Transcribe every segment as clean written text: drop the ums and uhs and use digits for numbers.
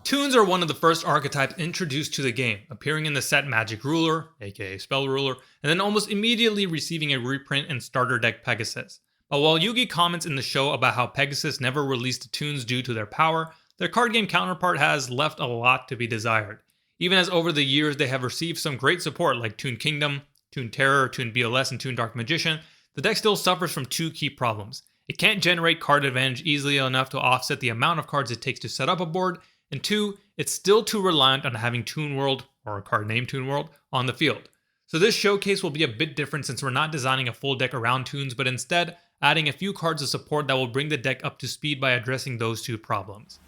Toons are one of the first archetypes introduced to the game, appearing in the set Magic Ruler, aka Spell Ruler, and then almost immediately receiving a reprint in starter deck Pegasus. But while Yugi comments in the show about how Pegasus never released the Toons due to their power, their card game counterpart has left a lot to be desired. Even as over the years they have received some great support like Toon Kingdom, Toon Terror, Toon BLS, and Toon Dark Magician, the deck still suffers from two key problems. It can't generate card advantage easily enough to offset the amount of cards it takes to set up a board, and two, it's still too reliant on having Toon World, or a card named Toon World, on the field. So this showcase will be a bit different since we're not designing a full deck around Toons, but instead adding a few cards of support that will bring the deck up to speed by addressing those two problems.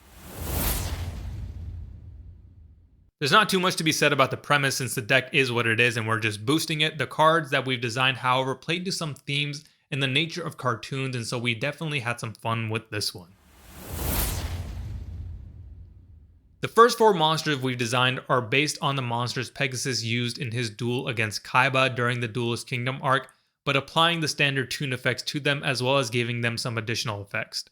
There's not too much to be said about the premise since the deck is what it is and we're just boosting it. The cards that we've designed, however, played to some themes in the nature of cartoons, and so we definitely had some fun with this one. The first four monsters we've designed are based on the monsters Pegasus used in his duel against Kaiba during the Duelist Kingdom arc, but applying the standard Toon effects to them as well as giving them some additional effects.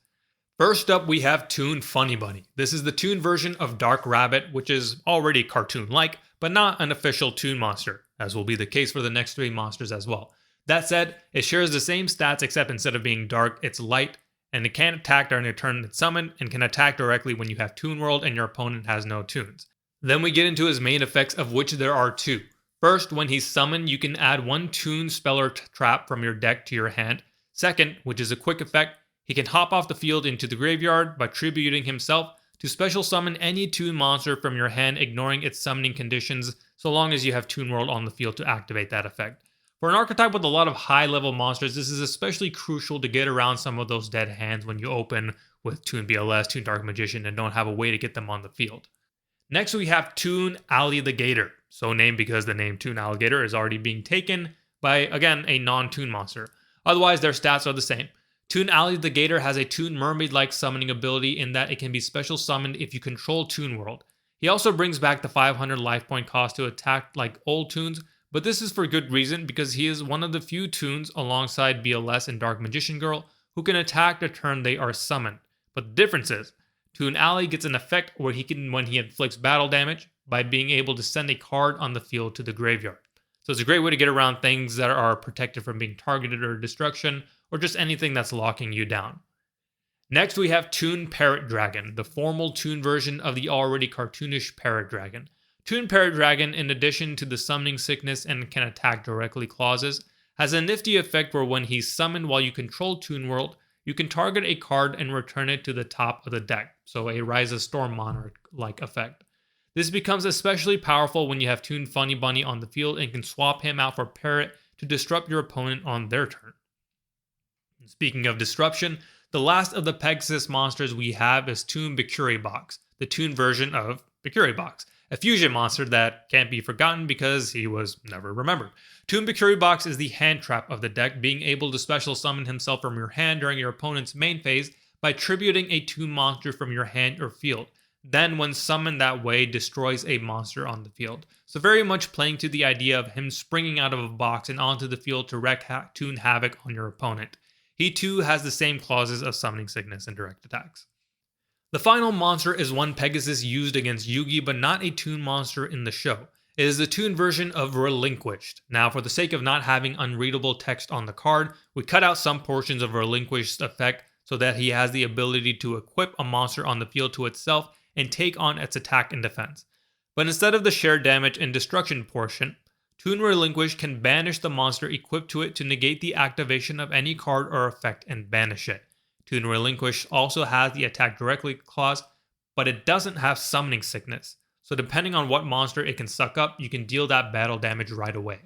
First up, we have Toon Funny Bunny. This is the Toon version of Dark Rabbit, which is already cartoon-like, but not an official Toon monster, as will be the case for the next three monsters as well. That said, it shares the same stats except instead of being dark, it's light, and it can't attack during the turn it's summoned, and can attack directly when you have Toon World and your opponent has no Toons. Then we get into his main effects, of which there are two. First, when he's summoned, you can add one Toon spell or trap from your deck to your hand. Second, which is a quick effect, he can hop off the field into the graveyard by tributing himself to special summon any Toon monster from your hand, ignoring its summoning conditions so long as you have Toon World on the field to activate that effect. For an archetype with a lot of high-level monsters, this is especially crucial to get around some of those dead hands when you open with Toon BLS, Toon Dark Magician, and don't have a way to get them on the field. Next we have Toon Alli the Gator, so named because the name Toon Alligator is already being taken by, again, a non-Toon monster. Otherwise, their stats are the same. Toon Alli the Gator has a Toon Mermaid-like summoning ability in that it can be special summoned if you control Toon World. He also brings back the 500 life point cost to attack like old Toons, but this is for good reason because he is one of the few Toons alongside BLS and Dark Magician Girl who can attack the turn they are summoned. But the difference is, Toon Alli gets an effect where he can, when he inflicts battle damage, by being able to send a card on the field to the graveyard. So it's a great way to get around things that are protected from being targeted or destruction, or just anything that's locking you down. Next we have Toon Parrot Dragon, the formal Toon version of the already cartoonish Parrot Dragon. Toon Parrot Dragon, in addition to the summoning sickness and can attack directly clauses, has a nifty effect where when he's summoned while you control Toon World, you can target a card and return it to the top of the deck, so a Rise of Storm Monarch-like effect. This becomes especially powerful when you have Toon Funny Bunny on the field and can swap him out for Parrot to disrupt your opponent on their turn. Speaking of disruption, the last of the Pegasus monsters we have is Toon Bickuribox, the Toon version of Bickuribox, a fusion monster that can't be forgotten because he was never remembered. Toon Bickuribox is the hand trap of the deck, being able to special summon himself from your hand during your opponent's main phase by tributing a Toon monster from your hand or field. Then, when summoned that way, destroys a monster on the field. So very much playing to the idea of him springing out of a box and onto the field to wreak Toon havoc on your opponent. He too has the same clauses of summoning sickness and direct attacks. The final monster is one Pegasus used against Yugi, but not a Toon monster in the show. It is the Toon version of Relinquished. Now, for the sake of not having unreadable text on the card, we cut out some portions of Relinquished's effect so that he has the ability to equip a monster on the field to itself and take on its attack and defense. But instead of the shared damage and destruction portion, Toon Relinquished can banish the monster equipped to it to negate the activation of any card or effect and banish it. Toon Relinquished also has the attack directly clause, but it doesn't have summoning sickness. So depending on what monster it can suck up, you can deal that battle damage right away.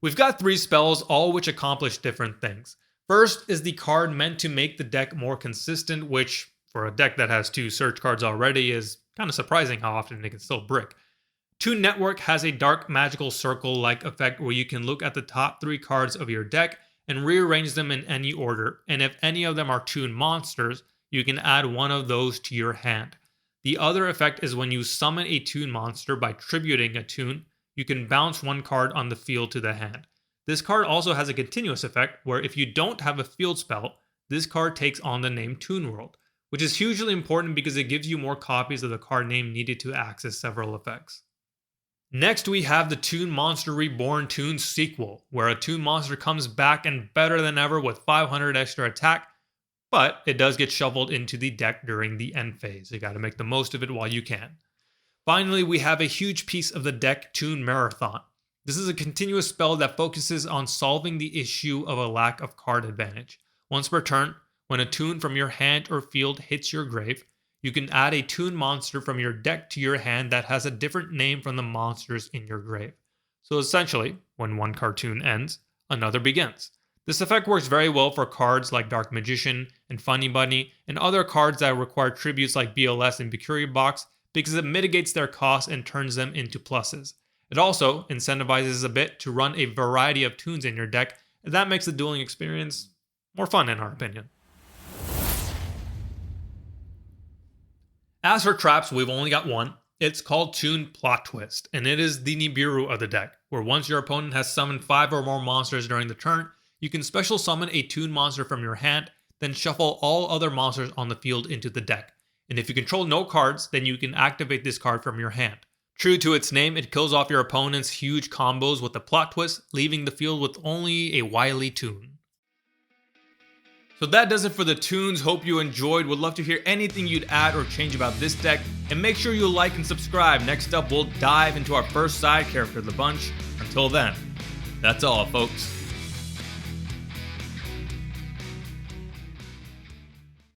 We've got 3 spells, all which accomplish different things. First is the card meant to make the deck more consistent, which, for a deck that has 2 search cards already, is kind of surprising how often it can still brick. Toon Network has a dark magical circle-like effect where you can look at the top 3 cards of your deck and rearrange them in any order, and if any of them are Toon monsters, you can add one of those to your hand. The other effect is when you summon a Toon monster by tributing a Toon, you can bounce one card on the field to the hand. This card also has a continuous effect where if you don't have a field spell, this card takes on the name Toon World. which is hugely important because it gives you more copies of the card name needed to access several effects. Next, we have the Toon Monster Reborn Toon Sequel, where a Toon monster comes back and better than ever with 500 extra attack, but it does get shuffled into the deck during the end phase. You gotta make the most of it while you can. Finally, we have a huge piece of the deck, Toon Marathon. This is a continuous spell that focuses on solving the issue of a lack of card advantage. Once per turn, when a Toon from your hand or field hits your grave, you can add a Toon monster from your deck to your hand that has a different name from the monsters in your grave. So essentially, when one cartoon ends, another begins. This effect works very well for cards like Dark Magician and Funny Bunny and other cards that require tributes like BLS and Bikkuribox because it mitigates their costs and turns them into pluses. It also incentivizes a bit to run a variety of Toons in your deck, and that makes the dueling experience more fun in our opinion. As for traps, we've only got one. It's called Toon Plot Twist, and it is the Nibiru of the deck, where once your opponent has summoned 5 or more monsters during the turn, you can special summon a Toon monster from your hand, then shuffle all other monsters on the field into the deck. And if you control no cards, then you can activate this card from your hand. True to its name, it kills off your opponent's huge combos with a plot twist, leaving the field with only a wily Toon. So that does it for the Toons. Hope you enjoyed. Would love to hear anything you'd add or change about this deck. And make sure you like and subscribe. Next up, we'll dive into our first side character of the bunch. Until then, that's all, folks.